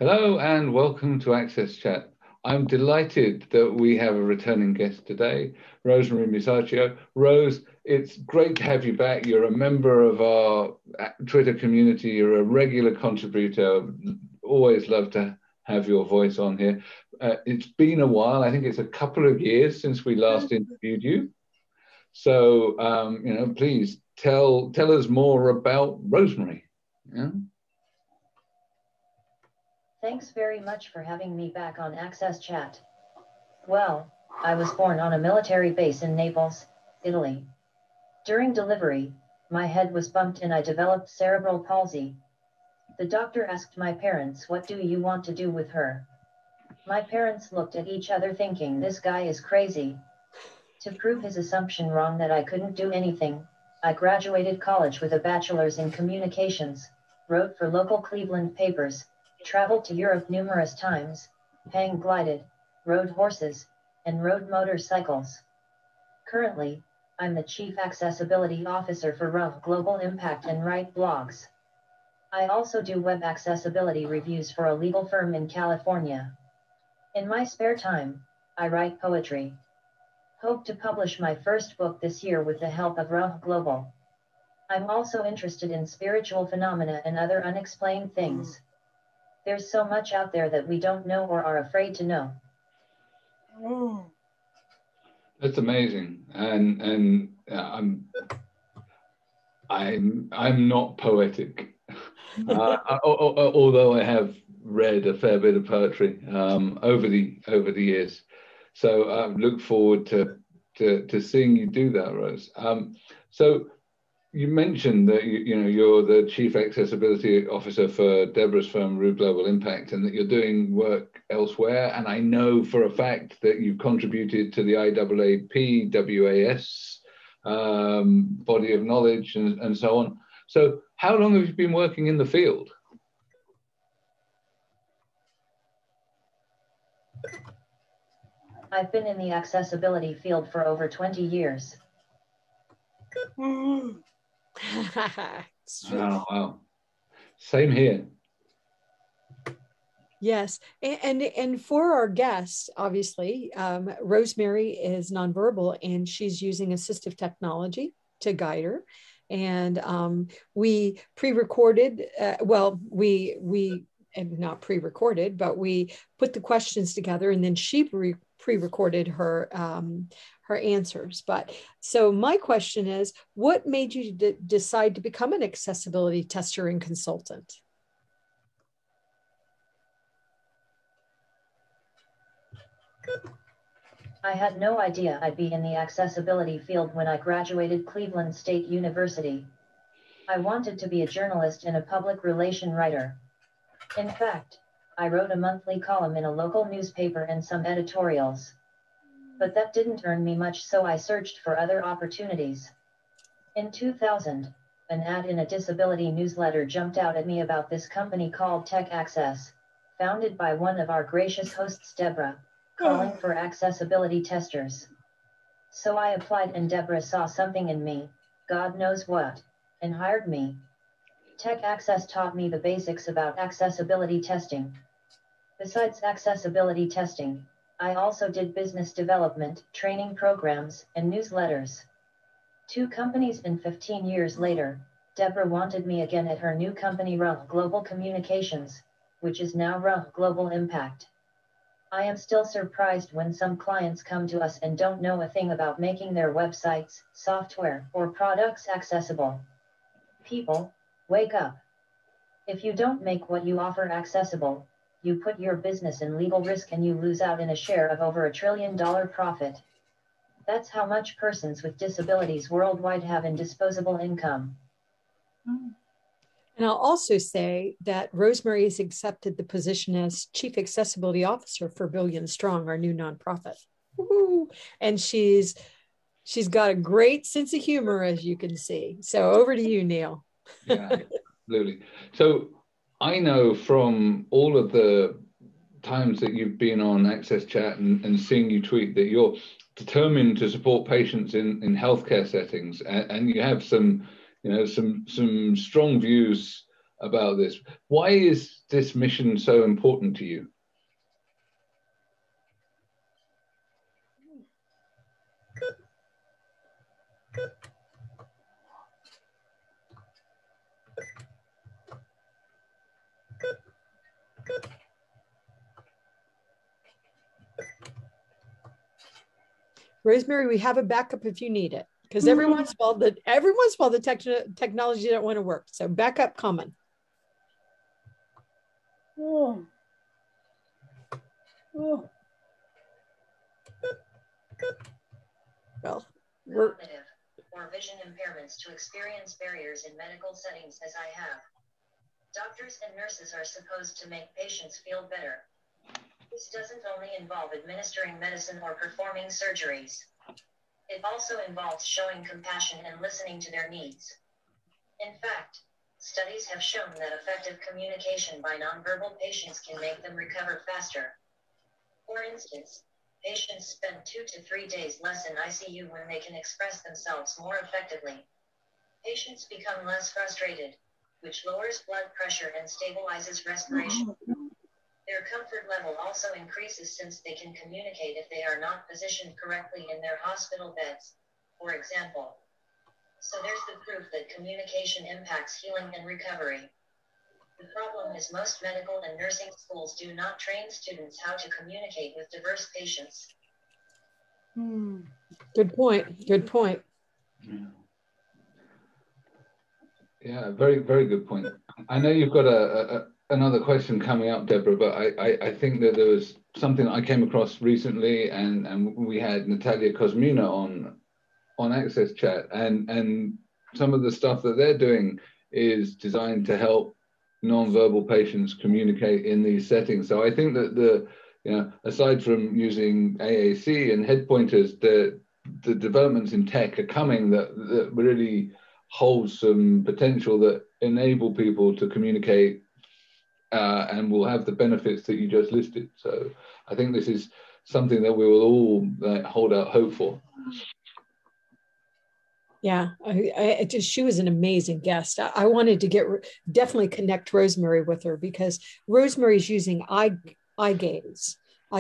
Hello and welcome to AXSChat. I'm delighted that we have a returning guest today, Rosemary Musachio. Rose, it's great to have you back. You're a member of our Twitter community. You're a regular contributor. Always love to have your voice on here. It's been a while. I think it's a couple of years since we last interviewed you. So, please tell us more about Rosemary. Yeah? Thanks very much for having me back on AXSChat. Well, I was born on a military base in Naples, Italy. During delivery, my head was bumped and I developed cerebral palsy. The doctor asked my parents, "What do you want to do with her?" My parents looked at each other thinking, "This guy is crazy." To prove his assumption wrong that I couldn't do anything, I graduated college with a bachelor's in communications, wrote for local Cleveland papers, traveled to Europe numerous times, hang glided, rode horses, and rode motorcycles. Currently, I'm the Chief Accessibility Officer for Global Impact and write blogs. I also do web accessibility reviews for a legal firm in California. In my spare time, I write poetry. Hope to publish my first book this year with the help of Global. I'm also interested in spiritual phenomena and other unexplained things. There's so much out there that we don't know or are afraid to know. That's amazing, and I'm not poetic, although I have read a fair bit of poetry over the years. So I look forward to seeing you do that, Rose. So you mentioned that you're the Chief Accessibility Officer for Debra's firm, Global Impact, and that you're doing work elsewhere. And I know for a fact that you've contributed to the IAAP WAS body of knowledge and so on. So how long have you been working in the field? I've been in the accessibility field for over 20 years. Oh, wow. Same here. Yes, and for our guests, obviously, Rosemary is nonverbal and she's using assistive technology to guide her. And we pre-recorded, we not pre-recorded, but we put the questions together and then she pre-recorded her her answers. But so my question is, what made you decide to become an accessibility tester and consultant? I had no idea I'd be in the accessibility field when I graduated Cleveland State University. I wanted to be a journalist and a public relation writer. In fact, I wrote a monthly column in a local newspaper and some editorials. But that didn't earn me much, so I searched for other opportunities. In 2000, an ad in a disability newsletter jumped out at me about this company called Tech Access, founded by one of our gracious hosts, Debra, calling for accessibility testers. So I applied and Debra saw something in me, God knows what, and hired me. Tech Access taught me the basics about accessibility testing. Besides accessibility testing, I also did business development, training programs, and newsletters. 2 companies and 15 years later, Debra wanted me again at her new company Global Communications, which is now Global Impact. I am still surprised when some clients come to us and don't know a thing about making their websites, software, or products accessible. People, wake up. If you don't make what you offer accessible, you put your business in legal risk and you lose out in a share of over $1 trillion profit. That's how much persons with disabilities worldwide have in disposable income. And I'll also say that Rosemary has accepted the position as Chief Accessibility Officer for Billion Strong, our new nonprofit. Woo-hoo. And she's got a great sense of humor, as you can see. So over to you, Neil. Yeah, absolutely. So I know from all of the times that you've been on AXSChat and seeing you tweet that you're determined to support patients in healthcare settings, and you have some strong views about this. Why is this mission so important to you? Rosemary, we have a backup if you need it, because every once in a while the technology don't want to work. So backup coming. Oh. Oh. Well, Cognitive or vision impairments to experience barriers in medical settings as I have. Doctors and nurses are supposed to make patients feel better. This doesn't only involve administering medicine or performing surgeries. It also involves showing compassion and listening to their needs. In fact, studies have shown that effective communication by nonverbal patients can make them recover faster. For instance, patients spend 2 to 3 days less in ICU when they can express themselves more effectively. Patients become less frustrated, which lowers blood pressure and stabilizes respiration. Their comfort level also increases since they can communicate if they are not positioned correctly in their hospital beds, for example. So there's the proof that communication impacts healing and recovery. The problem is most medical and nursing schools do not train students how to communicate with diverse patients. Good point. Good point. Yeah, very, very good point. I know you've got another question coming up, Deborah, but I think that there was something I came across recently, and we had Natalia Kosmina on AXSChat, and some of the stuff that they're doing is designed to help non-verbal patients communicate in these settings. So I think that aside from using AAC and head pointers, the developments in tech are coming that really hold some potential that enable people to communicate and will have the benefits that you just listed. So I think this is something that we will all hold out hope for. Yeah, she was an amazing guest. I wanted to definitely connect Rosemary with her, because Rosemary's using eye gaze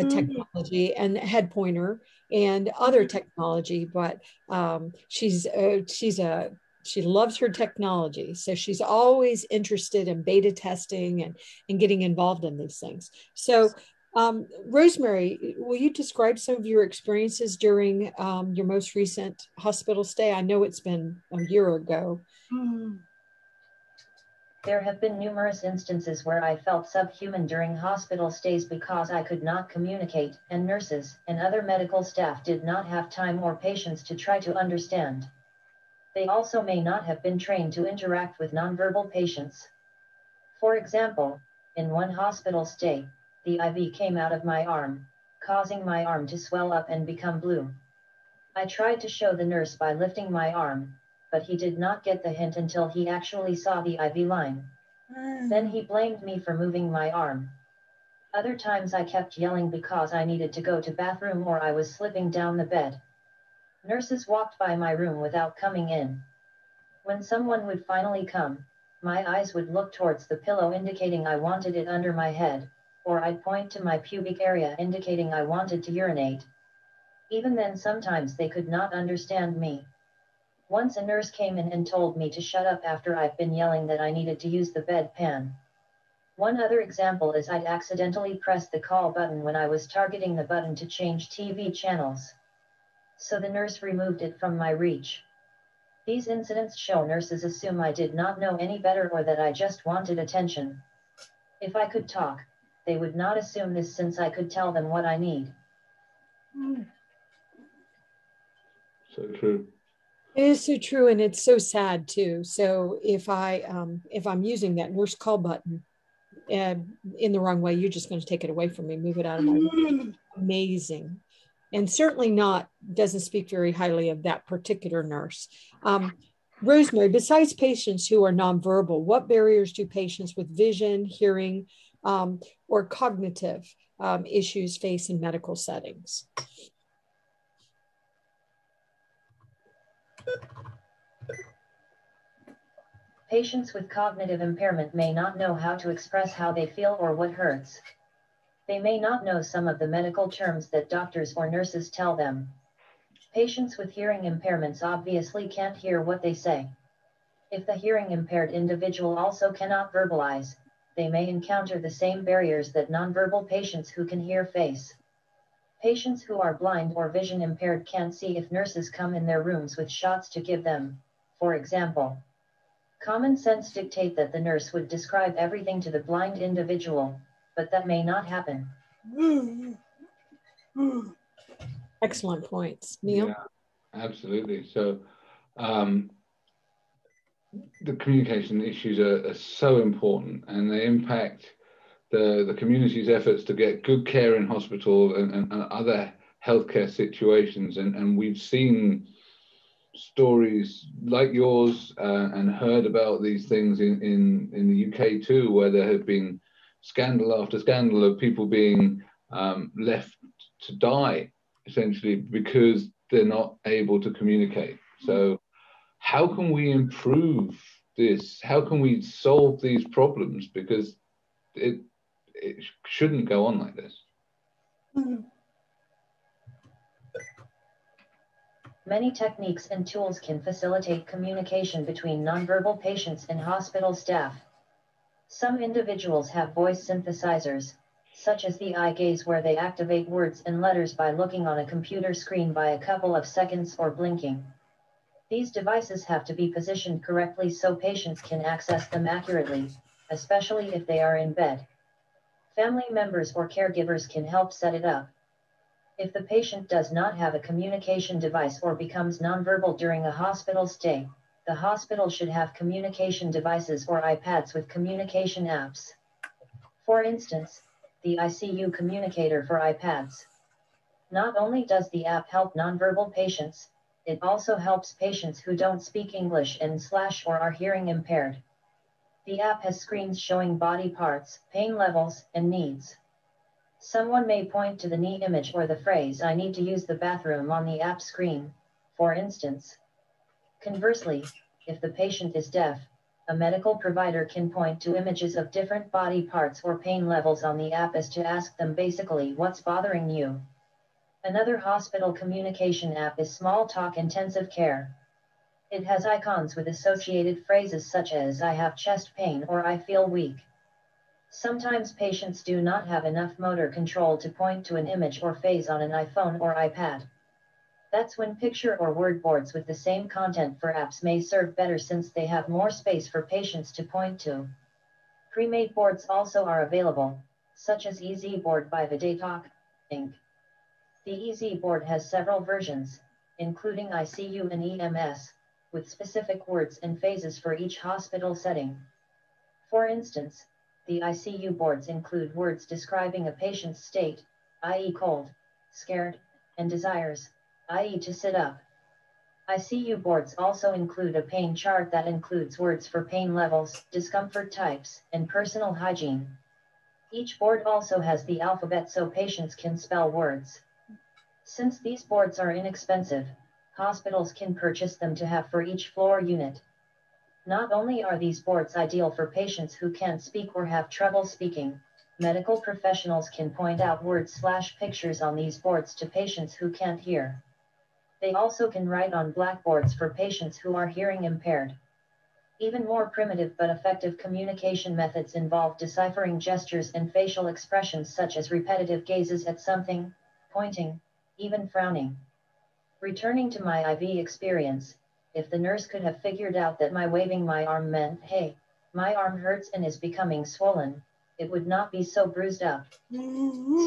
technology and head pointer and other technology, but she loves her technology. So she's always interested in beta testing and getting involved in these things. So Rosemary, will you describe some of your experiences during your most recent hospital stay? I know it's been a year ago. There have been numerous instances where I felt subhuman during hospital stays because I could not communicate, and nurses and other medical staff did not have time or patience to try to understand. They also may not have been trained to interact with nonverbal patients. For example, in one hospital stay, the IV came out of my arm, causing my arm to swell up and become blue. I tried to show the nurse by lifting my arm, but he did not get the hint until he actually saw the IV line. Then he blamed me for moving my arm. Other times I kept yelling because I needed to go to bathroom or I was slipping down the bed. Nurses walked by my room without coming in. When someone would finally come, my eyes would look towards the pillow indicating I wanted it under my head, or I'd point to my pubic area indicating I wanted to urinate. Even then sometimes they could not understand me. Once a nurse came in and told me to shut up after I've been yelling that I needed to use the bedpan. One other example is I'd accidentally pressed the call button when I was targeting the button to change TV channels. So the nurse removed it from my reach. These incidents show nurses assume I did not know any better or that I just wanted attention. If I could talk, they would not assume this since I could tell them what I need. So true. It is so true, and it's so sad too. So if I'm using that nurse call button in the wrong way, you're just going to take it away from me, move it out of my way. Amazing, and certainly doesn't speak very highly of that particular nurse. Rosemary, besides patients who are nonverbal, what barriers do patients with vision, hearing, or cognitive issues face in medical settings? Patients with cognitive impairment may not know how to express how they feel or what hurts. They may not know some of the medical terms that doctors or nurses tell them. Patients with hearing impairments obviously can't hear what they say. If the hearing impaired individual also cannot verbalize, they may encounter the same barriers that nonverbal patients who can hear face. Patients who are blind or vision impaired can't see if nurses come in their rooms with shots to give them, for example. Common sense dictates that the nurse would describe everything to the blind individual, but that may not happen. Excellent points. Neil? Yeah, absolutely. So the communication issues are so important, and they impact the community's efforts to get good care in hospital and other healthcare situations. And we've seen stories like yours and heard about these things in the UK too, where there have been scandal after scandal of people being left to die, essentially, because they're not able to communicate. So how can we improve this? How can we solve these problems? Because it shouldn't go on like this. Many techniques and tools can facilitate communication between nonverbal patients and hospital staff. Some individuals have voice synthesizers, such as the eye gaze, where they activate words and letters by looking on a computer screen by a couple of seconds or blinking. These devices have to be positioned correctly so patients can access them accurately, especially if they are in bed. Family members or caregivers can help set it up. If the patient does not have a communication device or becomes nonverbal during a hospital stay, the hospital should have communication devices or iPads with communication apps. For instance, the ICU communicator for iPads. Not only does the app help nonverbal patients, it also helps patients who don't speak English and/or are hearing impaired. The app has screens showing body parts, pain levels, and needs. Someone may point to the knee image or the phrase "I need to use the bathroom" on the app screen, for instance. Conversely, if the patient is deaf, a medical provider can point to images of different body parts or pain levels on the app as to ask them basically what's bothering you. Another hospital communication app is Small Talk Intensive Care. It has icons with associated phrases such as "I have chest pain" or "I feel weak." Sometimes patients do not have enough motor control to point to an image or phrase on an iPhone or iPad. That's when picture or word boards with the same content for apps may serve better, since they have more space for patients to point to. Pre-made boards also are available, such as EZ Board by Videotalk, Inc. The EZ Board has several versions, including ICU and EMS, with specific words and phases for each hospital setting. For instance, the ICU boards include words describing a patient's state, i.e. cold, scared, and desires, i.e. to sit up. ICU boards also include a pain chart that includes words for pain levels, discomfort types, and personal hygiene. Each board also has the alphabet so patients can spell words. Since these boards are inexpensive, hospitals can purchase them to have for each floor unit. Not only are these boards ideal for patients who can't speak or have trouble speaking, medical professionals can point out words/pictures on these boards to patients who can't hear. They also can write on blackboards for patients who are hearing impaired. Even more primitive but effective communication methods involve deciphering gestures and facial expressions such as repetitive gazes at something, pointing, even frowning. Returning to my IV experience, if the nurse could have figured out that my waving my arm meant, "Hey, my arm hurts and is becoming swollen," it would not be so bruised up.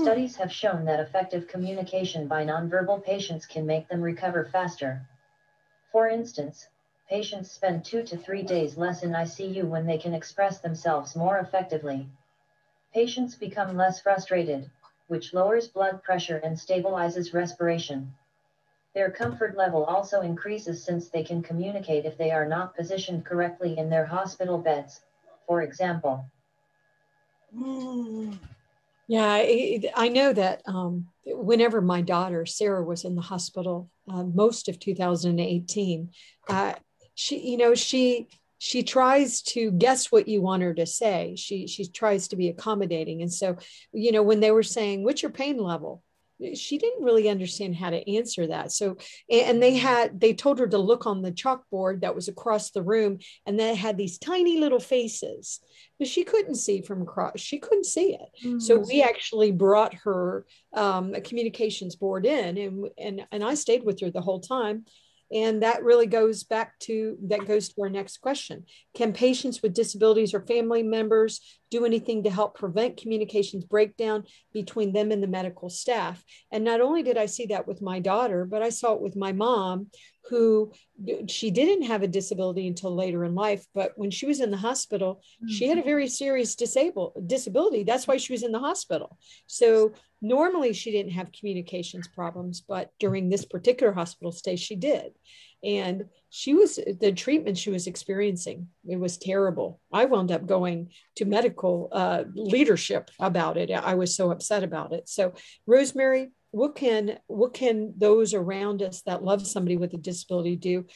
Studies have shown that effective communication by nonverbal patients can make them recover faster. For instance, patients spend 2 to 3 days less in ICU when they can express themselves more effectively. Patients become less frustrated, which lowers blood pressure and stabilizes respiration. Their comfort level also increases since they can communicate if they are not positioned correctly in their hospital beds, for example. Yeah, I know that whenever my daughter Sarah was in the hospital, most of 2018, she she tries to guess what you want her to say. She tries to be accommodating. And so, you know, when they were saying, what's your pain level? She didn't really understand how to answer that. So, and they told her to look on the chalkboard that was across the room, and that had these tiny little faces, but she couldn't see from across. She couldn't see it. Mm-hmm. So we actually brought her a communications board in, and I stayed with her the whole time. And that really goes to our next question. Can patients with disabilities or family members do anything to help prevent communications breakdown between them and the medical staff? And not only did I see that with my daughter, but I saw it with my mom, who she didn't have a disability until later in life. But when she was in the hospital, she had a very serious disability. That's why she was in the hospital. So normally she didn't have communications problems, but during this particular hospital stay, she did. And the treatment she was experiencing, it was terrible. I wound up going to medical leadership about it. I was so upset about it. So Rosemary, what can those around us that love somebody with a disability do,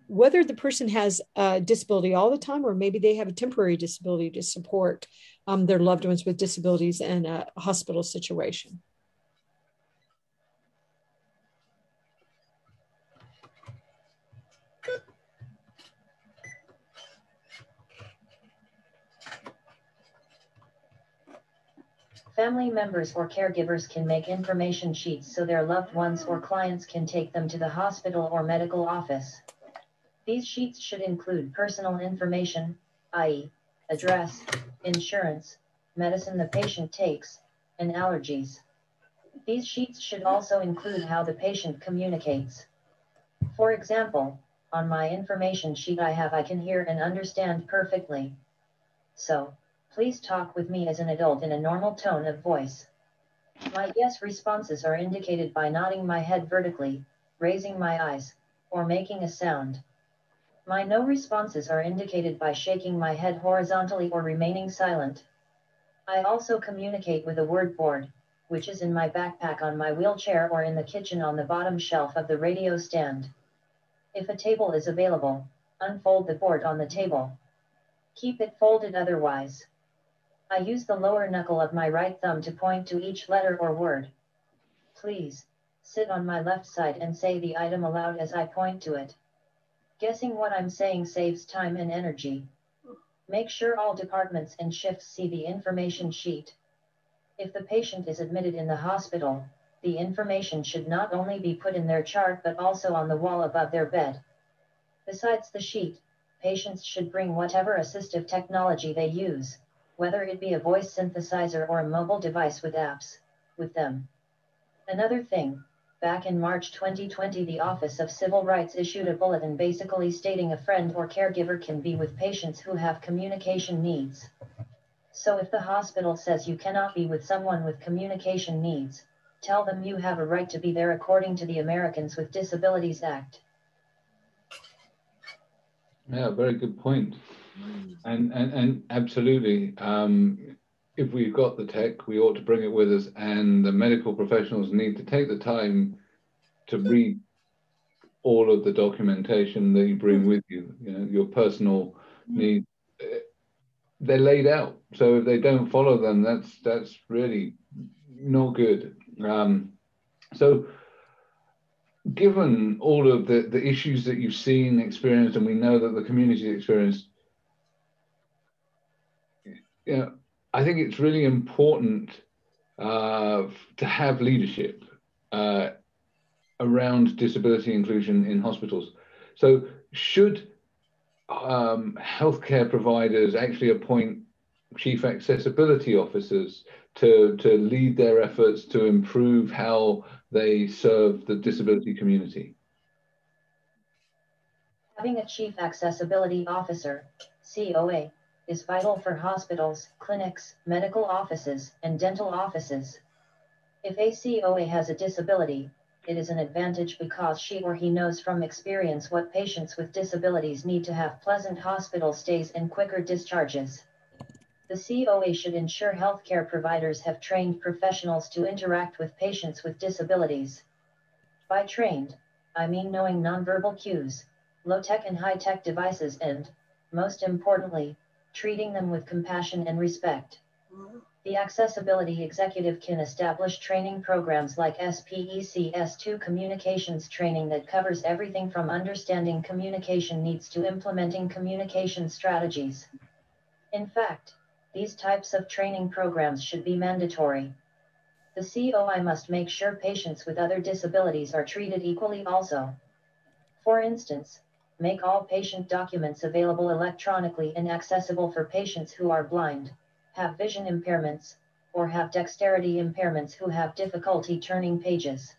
whether the person has a disability all the time, or maybe they have a temporary disability, to support their loved ones with disabilities in a hospital situation? Family members or caregivers can make information sheets so their loved ones or clients can take them to the hospital or medical office. These sheets should include personal information, i.e., address, insurance, medicine the patient takes, and allergies. These sheets should also include how the patient communicates. For example, on my information sheet I can hear and understand perfectly. So, please talk with me as an adult in a normal tone of voice. My yes responses are indicated by nodding my head vertically, raising my eyes, or making a sound. My no responses are indicated by shaking my head horizontally or remaining silent. I also communicate with a word board, which is in my backpack on my wheelchair or in the kitchen on the bottom shelf of the radio stand. If a table is available, unfold the board on the table. Keep it folded otherwise. I use the lower knuckle of my right thumb to point to each letter or word. Please, sit on my left side and say the item aloud as I point to it. Guessing what I'm saying saves time and energy. Make sure all departments and shifts see the information sheet. If the patient is admitted in the hospital, the information should not only be put in their chart but also on the wall above their bed. Besides the sheet, patients should bring whatever assistive technology they use, whether it be a voice synthesizer or a mobile device with apps, with them. Another thing, back in March 2020 the Office of Civil Rights issued a bulletin basically stating a friend or caregiver can be with patients who have communication needs. So if the hospital says you cannot be with someone with communication needs, tell them you have a right to be there according to the Americans with Disabilities Act. Yeah, very good point. And absolutely, if we've got the tech, we ought to bring it with us, and the medical professionals need to take the time to read all of the documentation that you bring with you. You know, your personal needs, they're laid out. So if they don't follow them, that's really no good. So given all of the issues that you've seen, experienced, and we know that the community experienced, you know, I think it's really important to have leadership around disability inclusion in hospitals. So should healthcare providers actually appoint chief accessibility officers to lead their efforts to improve how they serve the disability community? Having a chief accessibility officer, COA, is vital for hospitals, clinics, medical offices, and dental offices. If a COA has a disability, it is an advantage because she or he knows from experience what patients with disabilities need to have pleasant hospital stays and quicker discharges. The COA should ensure healthcare providers have trained professionals to interact with patients with disabilities. By trained, I mean knowing nonverbal cues, low-tech and high-tech devices and, most importantly, treating them with compassion and respect. The accessibility executive can establish training programs like SPECS2 communications training that covers everything from understanding communication needs to implementing communication strategies. In fact, these types of training programs should be mandatory. The COI must make sure patients with other disabilities are treated equally also. For instance, make all patient documents available electronically and accessible for patients who are blind, have vision impairments, or have dexterity impairments who have difficulty turning pages.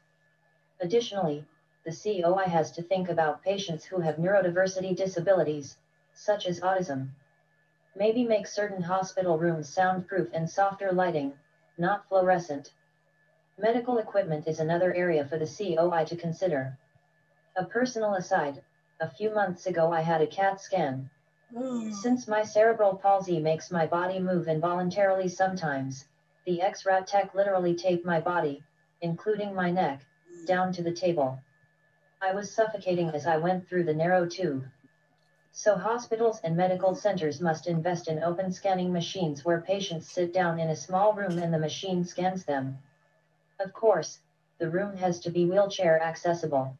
Additionally, the COI has to think about patients who have neurodiversity disabilities, such as autism. Maybe make certain hospital rooms soundproof and softer lighting, not fluorescent. Medical equipment is another area for the COI to consider. A personal aside, a few months ago I had a CAT scan. Since my cerebral palsy makes my body move involuntarily sometimes, the X-ray tech literally taped my body, including my neck, down to the table. I was suffocating as I went through the narrow tube. So hospitals and medical centers must invest in open scanning machines where patients sit down in a small room and the machine scans them. Of course, the room has to be wheelchair accessible.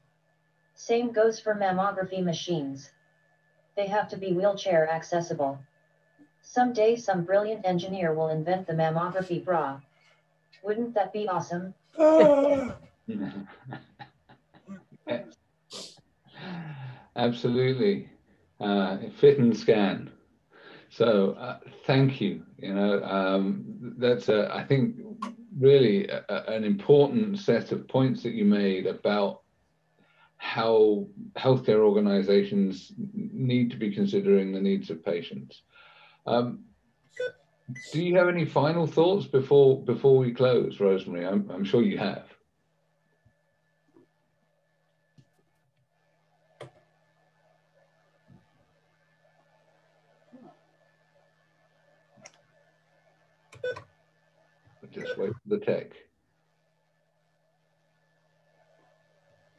Same goes for mammography machines. They have to be wheelchair accessible. Someday some brilliant engineer will invent the mammography bra. Wouldn't that be awesome? Absolutely. Fit and scan. So thank you. That's I think really an important set of points that you made about how healthcare organizations need to be considering the needs of patients. Do you have any final thoughts before we close, Rosemary? I'm sure you have. Just wait for the tech.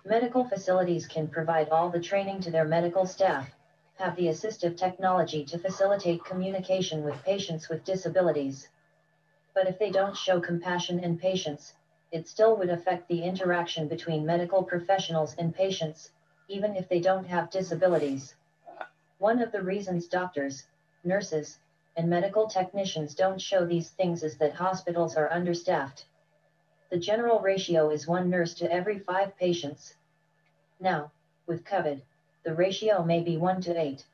Medical facilities can provide all the training to their medical staff, have the assistive technology to facilitate communication with patients with disabilities. But if they don't show compassion and patience, it still would affect the interaction between medical professionals and patients, even if they don't have disabilities. One of the reasons doctors, nurses, and medical technicians don't show these things is that hospitals are understaffed. The general ratio is 1 nurse to every 5 patients. Now, with COVID, the ratio may be 1 to 8.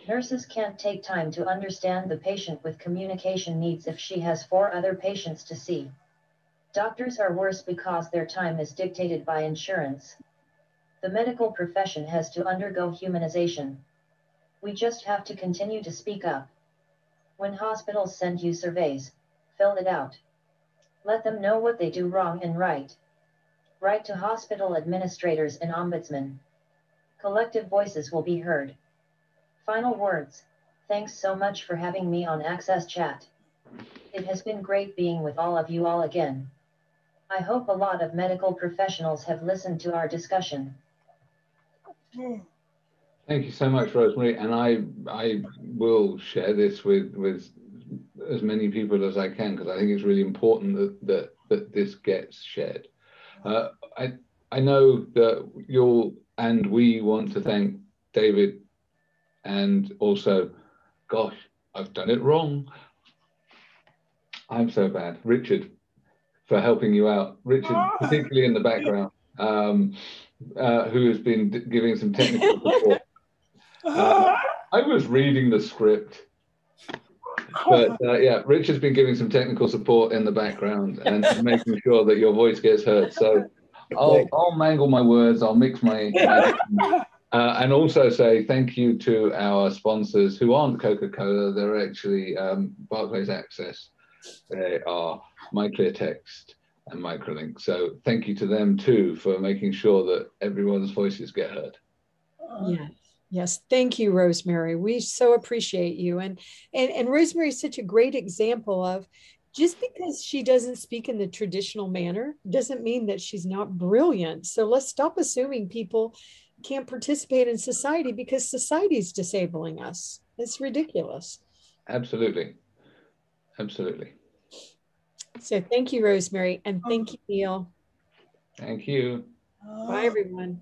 Nurses can't take time to understand the patient with communication needs if she has 4 other patients to see. Doctors are worse because their time is dictated by insurance. The medical profession has to undergo humanization. We just have to continue to speak up. When hospitals send you surveys, fill it out. Let them know what they do wrong and right. Write to hospital administrators and ombudsmen. Collective voices will be heard. Final words. Thanks so much for having me on AXSChat. It has been great being with all of you all again. I hope a lot of medical professionals have listened to our discussion. Thank you so much, Rosemary. And I will share this with as many people as I can, because I think it's really important that this gets shared. I know that we want to thank David, and also, gosh, I've done it wrong. I'm so bad. Richard, for helping you out. Richard, particularly in the background, who has been giving some technical support. I was reading the script, but yeah, Richard's been giving some technical support in the background and making sure that your voice gets heard. So I'll mangle my words, I'll mix my and also say thank you to our sponsors who aren't Coca-Cola. They're actually Barclays Access. They are MyClearText and Microlink. So thank you to them too for making sure that everyone's voices get heard. Yes. Yes, thank you, Rosemary. We so appreciate you. And Rosemary is such a great example of, just because she doesn't speak in the traditional manner doesn't mean that she's not brilliant. So let's stop assuming people can't participate in society because society's disabling us. It's ridiculous. Absolutely. Absolutely. So thank you, Rosemary, and thank you, Neil. Thank you. Bye, everyone.